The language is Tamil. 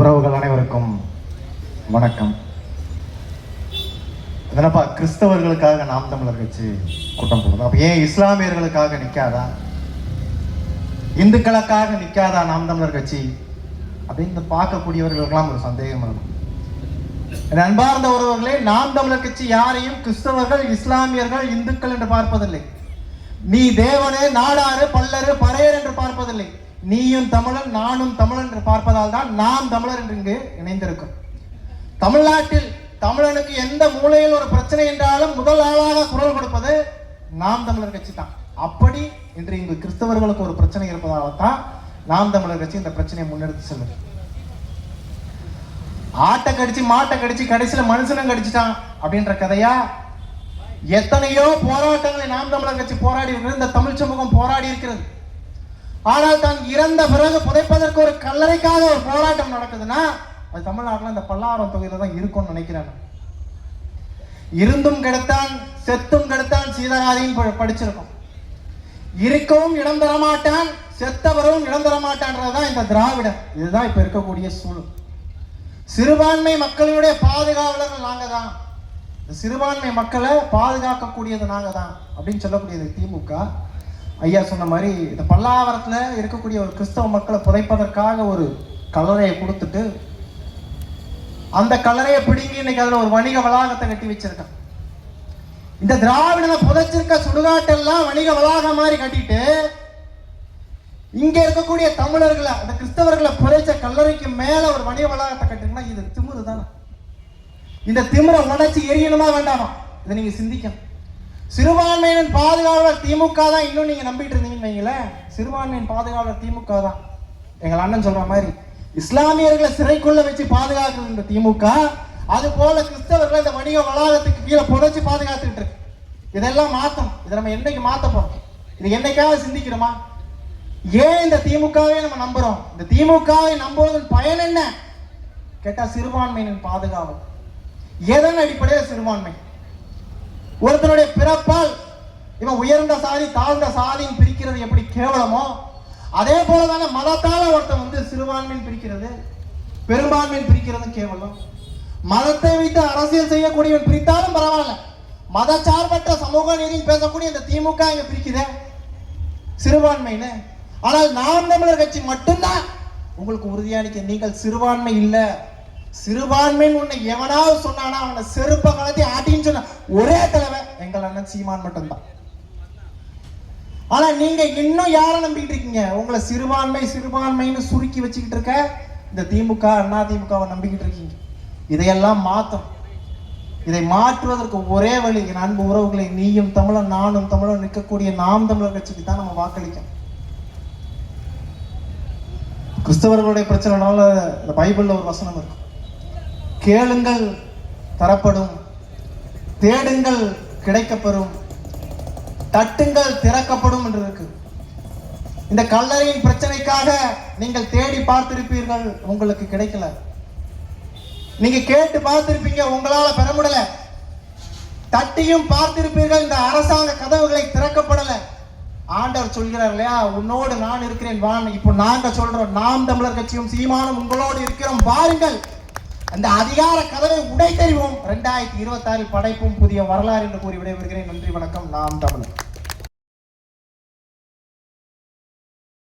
உறவுகள் அனைவருக்கும் வணக்கம். என்னப்பா கிறிஸ்தவர்களுக்காக நாம் தமிழர் கட்சி கூட்டம் போடுறோம். அப்ப ஏன் இஸ்லாமியர்களுக்காக நிக்காதா, இந்துக்களுக்காக நிக்காதா நாம் தமிழர் கட்சி அப்படின்னு பார்க்கக்கூடியவர்களுக்கெல்லாம் ஒரு சந்தேகம் இருக்கும். அன்பார்ந்த உறவுகளே, நாம் தமிழர் கட்சி யாரையும் கிறிஸ்தவர்கள், இஸ்லாமியர்கள், இந்துக்கள் என்று பார்ப்பதில்லை. நீ தேவனே, நாடாறு, பல்லரு, பறையர் என்று பார்ப்பதில்லை. நீயும் தமிழன், நானும் தமிழன் என்று பார்ப்பதால் தான் நாம் தமிழர் என்று இங்கு இணைந்திருக்கும். தமிழ்நாட்டில் தமிழனுக்கு எந்த மூலையில் ஒரு பிரச்சனை என்றாலும் முதல் ஆளாக குரல் கொடுப்பது நாம் தமிழர் கட்சி தான். அப்படி இன்று இங்கு கிறிஸ்தவர்களுக்கு ஒரு பிரச்சனை இருப்பதால் தான் நாம் தமிழர் கட்சி இந்த பிரச்சனையை முன்னெடுத்து செல்லுது. ஆட்டை கடிச்சு மாட்டை கடிச்சு கடைசியில மனுஷனும் கடிச்சிட்டான் அப்படின்ற கதையா? எத்தனையோ போராட்டங்களை நாம் தமிழர் கட்சி போராடி இருக்கிறது, இந்த தமிழ் சமூகம் போராடி இருக்கிறது. ஆனால் தான் இறந்த பிறகு புதைப்பதற்கு ஒரு கல்லறைக்காக ஒரு போராட்டம் நடக்குதுன்னா அது தமிழ்நாட்டில் இந்த பல்லாவரம் தொகுதியில தான் இருக்கும்னு நினைக்கிறேன். இருந்தும் கெடுத்தான், செத்தும் கெடுத்தான், சீதகாதியும் படிச்சிருக்கோம். இருக்கவும் இடம் தரமாட்டான், செத்தவரும் இடம் தரமாட்டான்றதுதான் இந்த திராவிடம். இதுதான் இப்ப இருக்கக்கூடிய சூழல். சிறுபான்மை மக்களுடைய பாதுகாவலர்கள் நாங்க தான், சிறுபான்மை மக்களை பாதுகாக்கக்கூடியது நாங்க தான் அப்படின்னு சொல்லக்கூடியது திமுக. ஐயா சொன்ன மாதிரி இந்த பல்லாவரத்தில் இருக்கக்கூடிய ஒரு கிறிஸ்தவ மக்களை புதைப்பதற்காக ஒரு கல்லறையை கொடுத்துட்டு அந்த கல்லறையை பிடிங்கி இன்னைக்கு அதில் ஒரு வணிக வளாகத்தை கட்டி வச்சிருக்கான். இந்த திராவிட புதைச்சிருக்க சுடுகாட்டெல்லாம் வணிக வளாகம் மாதிரி கட்டிட்டு இங்க இருக்கக்கூடிய தமிழர்களை, அந்த கிறிஸ்தவர்களை புதைச்ச கல்லறைக்கு மேல ஒரு வணிக வளாகத்தை கட்டினா இது திமிரு தானே? இந்த திமிரை உடைச்சு எரியணுமா வேண்டாமா? இதை நீங்க சிந்திக்கணும். சிறுபான்மையின் பாதுகாவலர் திமுக தான் இன்னும் நீங்க நம்பிட்டு இருந்தீங்கன்னு வைங்களேன். சிறுபான்மையின் பாதுகாவலர் திமுக தான். எங்கள் அண்ணன் சொல்ற மாதிரி இஸ்லாமியர்களை சிறைக்குள்ள வச்சு பாதுகாக்குற திமுக, அது போல கிறிஸ்தவர்களை இந்த வணிக வளாகத்துக்கு கீழே புதைச்சு பாதுகாத்துக்கிட்டு இருக்கு. இதெல்லாம் மாத்தணும். இதை நம்ம என்னைக்கு மாத்த போறோம்? இது என்னைக்காவது சிந்திக்கிறோமா? ஏன் இந்த திமுகவே நம்ம நம்புறோம்? இந்த திமுகவை நம்புவதன் பயன் என்ன கேட்டா, சிறுபான்மையின் பாதுகாவல். எதன் அடிப்படையில் சிறுபான்மை? ஒருத்தனுடைய பிறப்பால் இவன் உயர்ந்த சாதி தாழ்ந்த சாதியும் பிரிக்கிறது எப்படி கேவலமோ, அதே போலதான மதத்தால ஒருத்தன் சிறுபான்மையின் பிரிக்கிறது, பெரும்பான்மையின் பிரிக்கிறது கேவலம். மதத்தை வைத்து அரசியல் செய்யக்கூடியவன் பிரித்தாலும் பரவாயில்ல, மதச்சார்பற்ற சமூக நீதியும் பேசக்கூடிய இந்த திமுக இங்க பிரிக்குதே சிறுபான்மைன்னு. ஆனால் நாம் தமிழர் கட்சி மட்டும்தான் உங்களுக்கு உறுதியானிக்க, நீங்கள் சிறுபான்மை இல்லை, சிறுபான்மைன்னு உன்னை எவனாவது சொன்னானா அவனை செருப்ப கலத்தி ஆட்டின்னு சொன்ன ஒரே தலைவர் எங்கள் அண்ணன் சீமான் மட்டும்தான். ஆனா நீங்க இன்னும் யாரை நம்பிக்கிட்டு இருக்கீங்க? உங்களை சிறுபான்மை சிறுபான்மைன்னு சுருக்கி வச்சுக்கிட்டு இருக்க இந்த திமுக, அண்ணா திமுகவை நம்பிக்கிட்டு இருக்கீங்க. இதையெல்லாம் மாற்றும். இதை மாற்றுவதற்கு ஒரே வழி, என் அன்பு உறவுகளை, நீயும் தமிழன் நானும் தமிழன் நிற்கக்கூடிய நாம் தமிழர் கட்சிக்கு தான் நம்ம வாக்களிக்கணும். கிறிஸ்தவர்களுடைய பிரச்சனைனால இந்த பைபிள்ல ஒரு வசனம் இருக்கு, கேளுங்கள் தரப்படும், தேடுங்கள் கிடைக்கப்பெறும், தட்டுங்கள் திறக்கப்படும் என்று இருக்கு. இந்த கல்லறையின் பிரச்சனைக்காக நீங்கள் தேடி பார்த்திருப்பீர்கள், உங்களுக்கு கிடைக்கல. நீங்க கேட்டு பார்த்திருப்பீங்க, உங்களால பெற முடியல. தட்டியும் பார்த்திருப்பீர்கள், இந்த அரசாங்க கதவுகளை திறக்கப்படல. ஆண்டவர் சொல்கிறார் இல்லையா, உன்னோடு நான் இருக்கிறேன் வா. இப்போ நாங்க சொல்றோம், நாம் தமிழர் கட்சியும் சீமானும் உங்களோடு இருக்கிறோம், வாருங்கள், அந்த அதிகார கதவை உடைத்தறிவோம். 2026 படைப்பும் புதிய வரலாறு என்று கூறி விடைபெறுகிறேன். நன்றி, வணக்கம். நாம் தமிழர்.